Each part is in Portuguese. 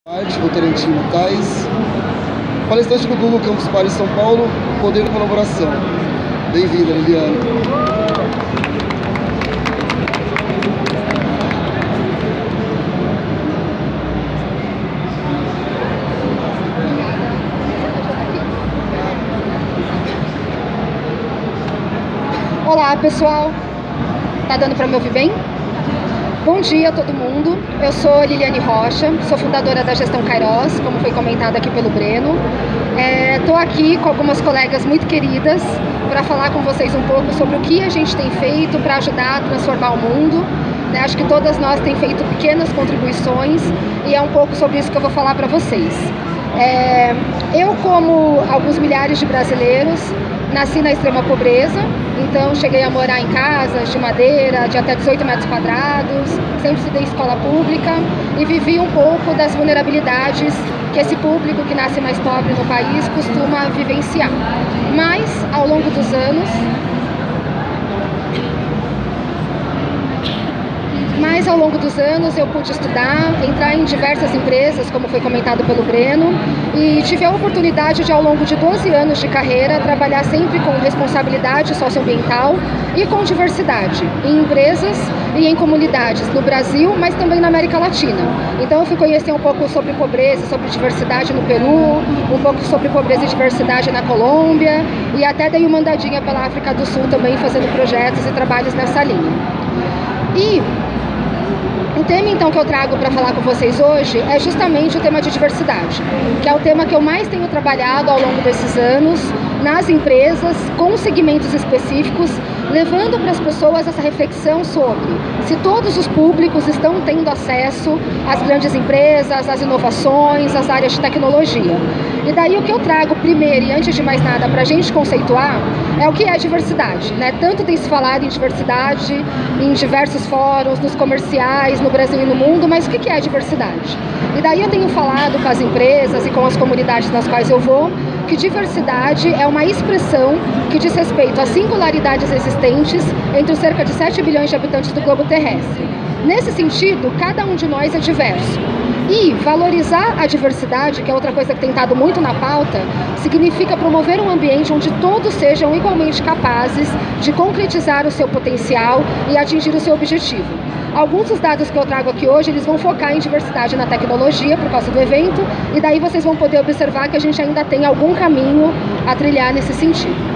Votorantim Lucais, palestrante do Google Campus Party São Paulo, Poder da Colaboração. Bem-vinda, Liliane. Olá, pessoal. Tá dando para me ouvir bem? Bom dia a todo mundo. Eu sou Liliane Rocha, sou fundadora da Gestão Kairos, como foi comentado aqui pelo Breno. Estou aqui com algumas colegas muito queridas para falar com vocês um pouco sobre o que a gente tem feito para ajudar a transformar o mundo. Acho que todas nós temos feito pequenas contribuições e é um pouco sobre isso que eu vou falar para vocês. Eu, como alguns milhares de brasileiros, nasci na extrema pobreza, então cheguei a morar em casas de madeira de até 18 metros quadrados, sempre estudei em escola pública e vivi um pouco das vulnerabilidades que esse público que nasce mais pobre no país costuma vivenciar. Mas, ao longo dos anos eu pude estudar, entrar em diversas empresas, como foi comentado pelo Breno, e tive a oportunidade de, ao longo de 12 anos de carreira, trabalhar sempre com responsabilidade socioambiental e com diversidade, em empresas e em comunidades no Brasil, mas também na América Latina. Então eu fui conhecer um pouco sobre pobreza, sobre diversidade no Peru, um pouco sobre pobreza e diversidade na Colômbia, e até dei uma andadinha pela África do Sul também, fazendo projetos e trabalhos nessa linha. E o tema, então, que eu trago para falar com vocês hoje é justamente o tema de diversidade, que é o tema que eu mais tenho trabalhado ao longo desses anos nas empresas, com segmentos específicos, levando para as pessoas essa reflexão sobre se todos os públicos estão tendo acesso às grandes empresas, às inovações, às áreas de tecnologia. E daí o que eu trago primeiro e antes de mais nada para a gente conceituar é o que é diversidade, né? Tanto tem se falado em diversidade em diversos fóruns, nos comerciais, no Brasil e no mundo, mas o que é diversidade? E daí eu tenho falado com as empresas e com as comunidades nas quais eu vou, que diversidade é uma expressão que diz respeito às singularidades existentes entre os cerca de 7 bilhões de habitantes do globo terrestre. Nesse sentido, cada um de nós é diverso. E valorizar a diversidade, que é outra coisa que tem estado muito na pauta, significa promover um ambiente onde todos sejam igualmente capazes de concretizar o seu potencial e atingir o seu objetivo. Alguns dos dados que eu trago aqui hoje, eles vão focar em diversidade na tecnologia, por causa do evento, e daí vocês vão poder observar que a gente ainda tem algum caminho a trilhar nesse sentido.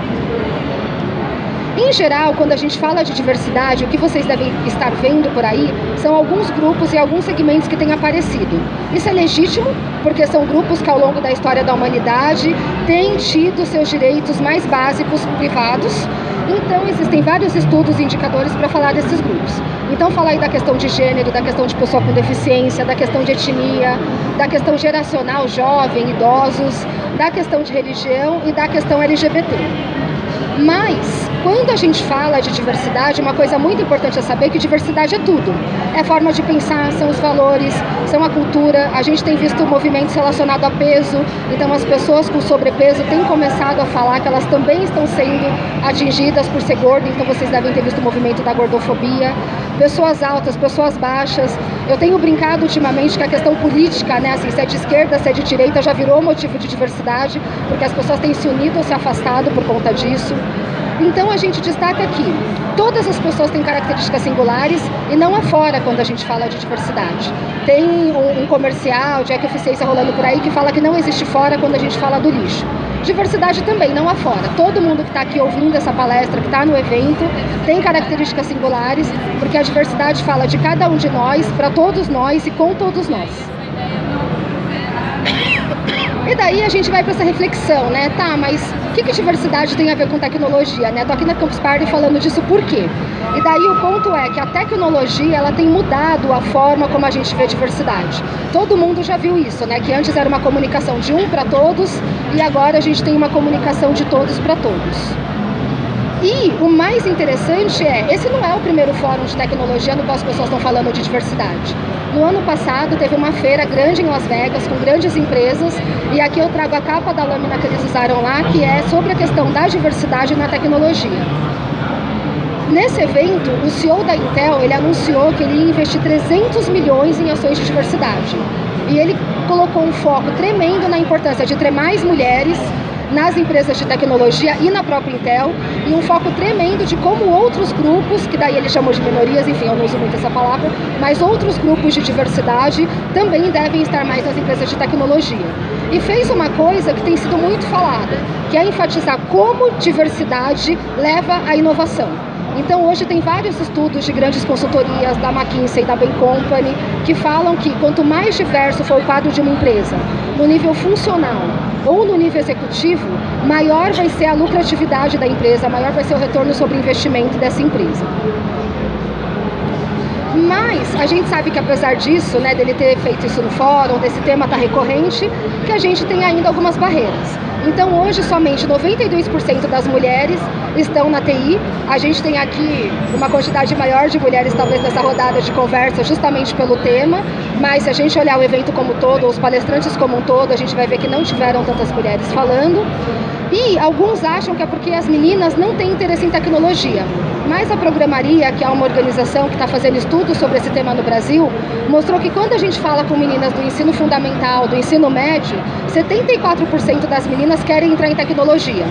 Em geral, quando a gente fala de diversidade, o que vocês devem estar vendo por aí são alguns grupos e alguns segmentos que têm aparecido. Isso é legítimo, porque são grupos que ao longo da história da humanidade têm tido seus direitos mais básicos privados. Então existem vários estudos e indicadores para falar desses grupos. Então falar aí da questão de gênero, da questão de pessoa com deficiência, da questão de etnia, da questão geracional, jovem, idosos, da questão de religião e da questão LGBT. Mas, quando a gente fala de diversidade, uma coisa muito importante é saber que diversidade é tudo. É forma de pensar, são os valores, são a cultura. A gente tem visto movimentos relacionados a peso, então as pessoas com sobrepeso têm começado a falar que elas também estão sendo atingidas por ser gordo, então vocês devem ter visto o movimento da gordofobia. Pessoas altas, pessoas baixas. Eu tenho brincado ultimamente que a questão política, né, assim, se é de esquerda, se é de direita, já virou motivo de diversidade, porque as pessoas têm se unido ou se afastado por conta disso. Então a gente destaca aqui, todas as pessoas têm características singulares e não afora quando a gente fala de diversidade. Tem um comercial de ecoeficiência rolando por aí que fala que não existe fora quando a gente fala do lixo. Diversidade também, não afora. Todo mundo que está aqui ouvindo essa palestra, que está no evento, tem características singulares, porque a diversidade fala de cada um de nós, para todos nós e com todos nós. E daí a gente vai para essa reflexão, né? Tá, mas o que diversidade tem a ver com tecnologia, né? Tô aqui na Campus Party falando disso por quê? E daí o ponto é que a tecnologia, ela tem mudado a forma como a gente vê diversidade. Todo mundo já viu isso, né? Que antes era uma comunicação de um para todos e agora a gente tem uma comunicação de todos para todos. E o mais interessante esse não é o primeiro fórum de tecnologia no qual as pessoas estão falando de diversidade. No ano passado teve uma feira grande em Las Vegas com grandes empresas e aqui eu trago a capa da lâmina que eles usaram lá, que é sobre a questão da diversidade na tecnologia. Nesse evento, o CEO da Intel, ele anunciou que ele ia investir 300 milhões em ações de diversidade. e ele colocou um foco tremendo na importância de ter mais mulheres nas empresas de tecnologia e na própria Intel, e um foco tremendo de como outros grupos, que daí ele chamou de minorias, enfim, eu não uso muito essa palavra, mas outros grupos de diversidade também devem estar mais nas empresas de tecnologia. E fez uma coisa que tem sido muito falada, que é enfatizar como diversidade leva à inovação. Então hoje tem vários estudos de grandes consultorias, da McKinsey, da Bain Company, que falam que quanto mais diverso for o quadro de uma empresa, no nível funcional ou no nível executivo, maior vai ser a lucratividade da empresa, maior vai ser o retorno sobre investimento dessa empresa. Mas a gente sabe que apesar disso, né, dele ter feito isso no fórum, desse tema estar recorrente, que a gente tem ainda algumas barreiras. Então hoje somente 92% das mulheres estão na TI. A gente tem aqui uma quantidade maior de mulheres talvez nessa rodada de conversa justamente pelo tema, mas se a gente olhar o evento como um todo, os palestrantes como um todo, a gente vai ver que não tiveram tantas mulheres falando. E alguns acham que é porque as meninas não têm interesse em tecnologia. Mas a Programaria, que é uma organização que está fazendo estudos sobre esse tema no Brasil, mostrou que quando a gente fala com meninas do ensino fundamental, do ensino médio, 74% das meninas querem entrar em tecnologia.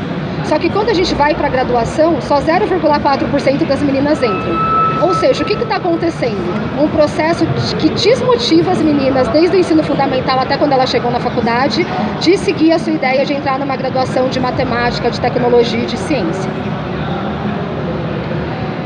Só que quando a gente vai para a graduação, só 0,4% das meninas entram. Ou seja, o que está acontecendo? Um processo que desmotiva as meninas, desde o ensino fundamental até quando elas chegam na faculdade, de seguir a sua ideia de entrar numa graduação de matemática, de tecnologia e de ciência.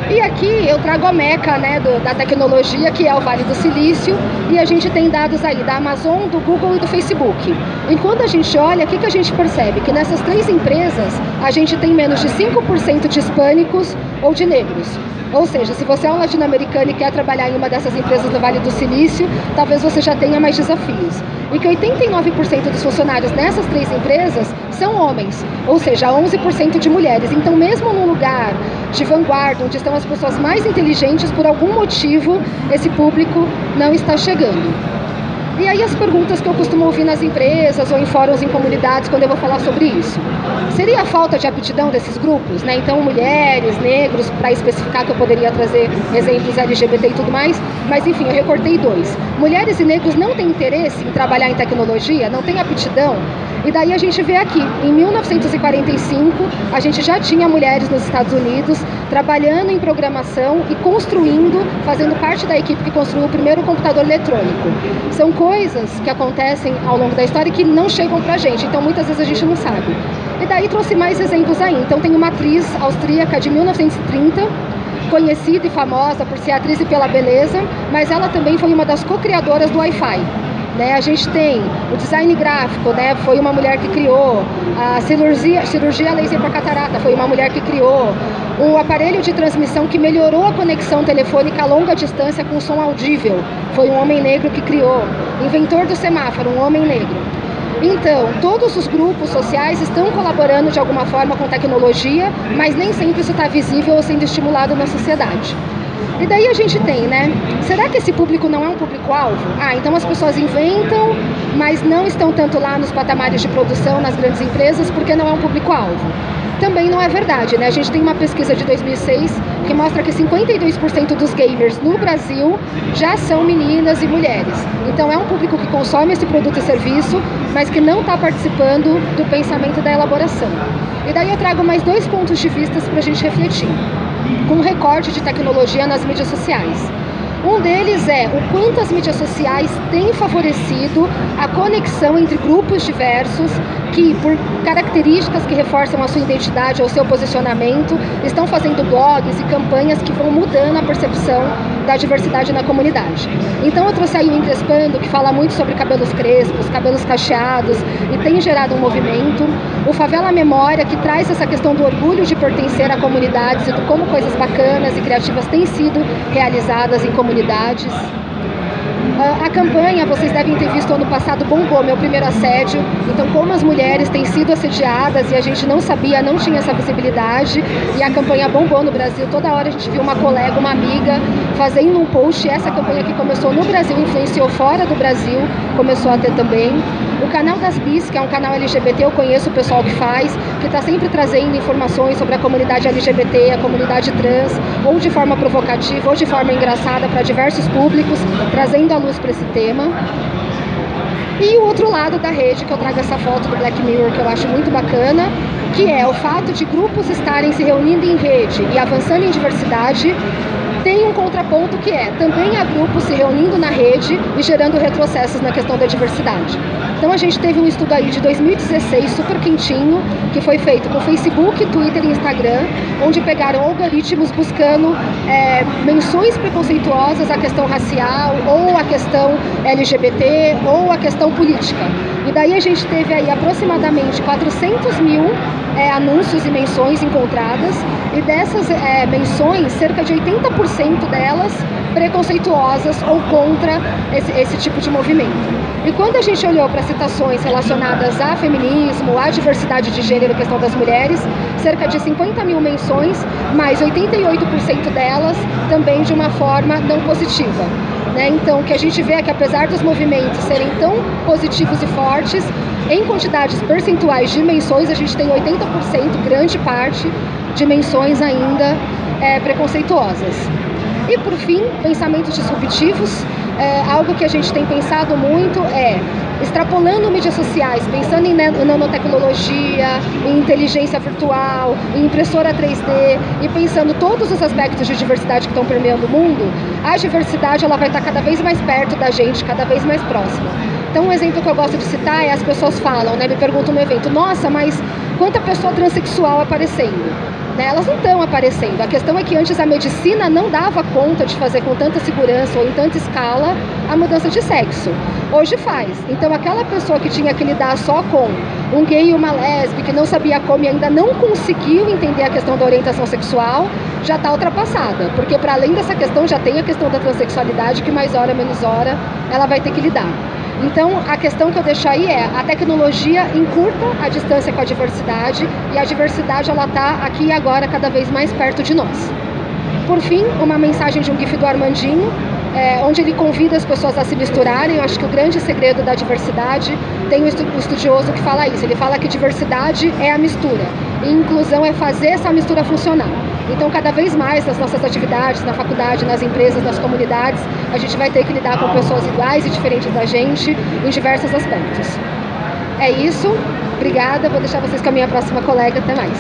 E aqui eu trago a meca, né, da tecnologia, que é o Vale do Silício, e a gente tem dados aí da Amazon, do Google e do Facebook. E quando a gente olha, o que a gente percebe? Que nessas três empresas a gente tem menos de 5% de hispânicos ou de negros. Ou seja, se você é um latino-americano e quer trabalhar em uma dessas empresas do Vale do Silício, talvez você já tenha mais desafios. E que 89% dos funcionários nessas três empresas são homens, ou seja, 11% de mulheres. Então, mesmo num lugar de vanguarda, onde estão as pessoas mais inteligentes, por algum motivo, esse público não está chegando. E aí as perguntas que eu costumo ouvir nas empresas ou em fóruns em comunidades quando eu vou falar sobre isso. Seria a falta de aptidão desses grupos, né? Então mulheres, negros, para especificar que eu poderia trazer exemplos LGBT e tudo mais, mas enfim, eu recortei dois. Mulheres e negros não têm interesse em trabalhar em tecnologia, não têm aptidão. E daí a gente vê aqui, em 1945, a gente já tinha mulheres nos Estados Unidos trabalhando em programação e construindo, fazendo parte da equipe que construiu o primeiro computador eletrônico. São coisas que acontecem ao longo da história e que não chegam pra gente, então muitas vezes a gente não sabe. E daí trouxe mais exemplos aí. Então tem uma atriz austríaca de 1930, conhecida e famosa por ser atriz e pela beleza, mas ela também foi uma das co-criadoras do Wi-Fi. Né, a gente tem o design gráfico, né, foi uma mulher que criou, a cirurgia laser para catarata foi uma mulher que criou, o aparelho de transmissão que melhorou a conexão telefônica a longa distância com som audível, foi um homem negro que criou, inventor do semáforo, um homem negro. Então, todos os grupos sociais estão colaborando de alguma forma com tecnologia, mas nem sempre isso está visível ou sendo estimulado na sociedade. E daí a gente tem, né? Será que esse público não é um público-alvo? Então as pessoas inventam, mas não estão tanto lá nos patamares de produção, nas grandes empresas, porque não é um público-alvo. Também não é verdade, né? A gente tem uma pesquisa de 2006 que mostra que 52% dos gamers no Brasil já são meninas e mulheres. Então é um público que consome esse produto e serviço, mas que não está participando do pensamento da elaboração. E daí eu trago mais dois pontos de vista para a gente refletir, com um recorte de tecnologia nas mídias sociais. Um deles é o quanto as mídias sociais têm favorecido a conexão entre grupos diversos que, por características que reforçam a sua identidade ou seu posicionamento, estão fazendo blogs e campanhas que vão mudando a percepção da diversidade na comunidade. Então eu trouxe aí o Encrespando, que fala muito sobre cabelos crespos, cabelos cacheados, e tem gerado um movimento. O Favela Memória, que traz essa questão do orgulho de pertencer a comunidades e de como coisas bacanas e criativas têm sido realizadas em comunidades. A campanha, vocês devem ter visto ano passado, bombou, meu primeiro assédio. Então, como as mulheres têm sido assediadas e a gente não sabia, não tinha essa visibilidade, e a campanha bombou no Brasil. Toda hora a gente viu uma colega, uma amiga fazendo um post. Essa campanha que começou no Brasil, influenciou fora do Brasil, começou a ter também. O canal das Bis, que é um canal LGBT, eu conheço o pessoal que faz, que está sempre trazendo informações sobre a comunidade LGBT, a comunidade trans, ou de forma provocativa, ou de forma engraçada para diversos públicos, trazendo a luz para esse tema. E o outro lado da rede, que eu trago essa foto do Black Mirror, que eu acho muito bacana, que é o fato de grupos estarem se reunindo em rede e avançando em diversidade. Tem um contraponto que também há grupos se reunindo na rede e gerando retrocessos na questão da diversidade. Então a gente teve um estudo aí de 2016, super quentinho, que foi feito com Facebook, Twitter e Instagram, onde pegaram algoritmos buscando menções preconceituosas à questão racial, ou à questão LGBT, ou à questão política. E daí a gente teve aí aproximadamente 400 mil anúncios e menções encontradas, e dessas menções, cerca de 80% delas preconceituosas ou contra esse tipo de movimento. E quando a gente olhou para citações relacionadas a feminismo, à diversidade de gênero, questão das mulheres, cerca de 50 mil menções, mas 88% delas também de uma forma não positiva. Então, o que a gente vê é que, apesar dos movimentos serem tão positivos e fortes, em quantidades percentuais de menções, a gente tem 80%, grande parte, de menções ainda preconceituosas. E, por fim, pensamentos disruptivos. Algo que a gente tem pensado muito extrapolando mídias sociais, pensando em nanotecnologia, em inteligência virtual, em impressora 3D e pensando todos os aspectos de diversidade que estão permeando o mundo, a diversidade ela vai estar cada vez mais perto da gente, cada vez mais próxima. Então, um exemplo que eu gosto de citar as pessoas falam, me perguntam no evento, nossa, mas quanta pessoa transexual aparecendo? Elas não estão aparecendo. A questão é que antes a medicina não dava conta de fazer com tanta segurança ou em tanta escala a mudança de sexo. Hoje faz. Então aquela pessoa que tinha que lidar só com um gay e uma lésbica, que não sabia como e ainda não conseguiu entender a questão da orientação sexual, já está ultrapassada. Porque para além dessa questão já tem a questão da transexualidade, que mais hora menos hora ela vai ter que lidar. Então, a questão que eu deixo aí a tecnologia encurta a distância com a diversidade e a diversidade ela está aqui e agora cada vez mais perto de nós. Por fim, uma mensagem de um GIF do Armandinho, onde ele convida as pessoas a se misturarem. Eu acho que o grande segredo da diversidade, tem um estudioso que fala isso, ele fala que diversidade é a mistura e inclusão é fazer essa mistura funcionar. Então, cada vez mais nas nossas atividades, na faculdade, nas empresas, nas comunidades, a gente vai ter que lidar com pessoas iguais e diferentes da gente em diversos aspectos. É isso, obrigada, vou deixar vocês com a minha próxima colega, até mais.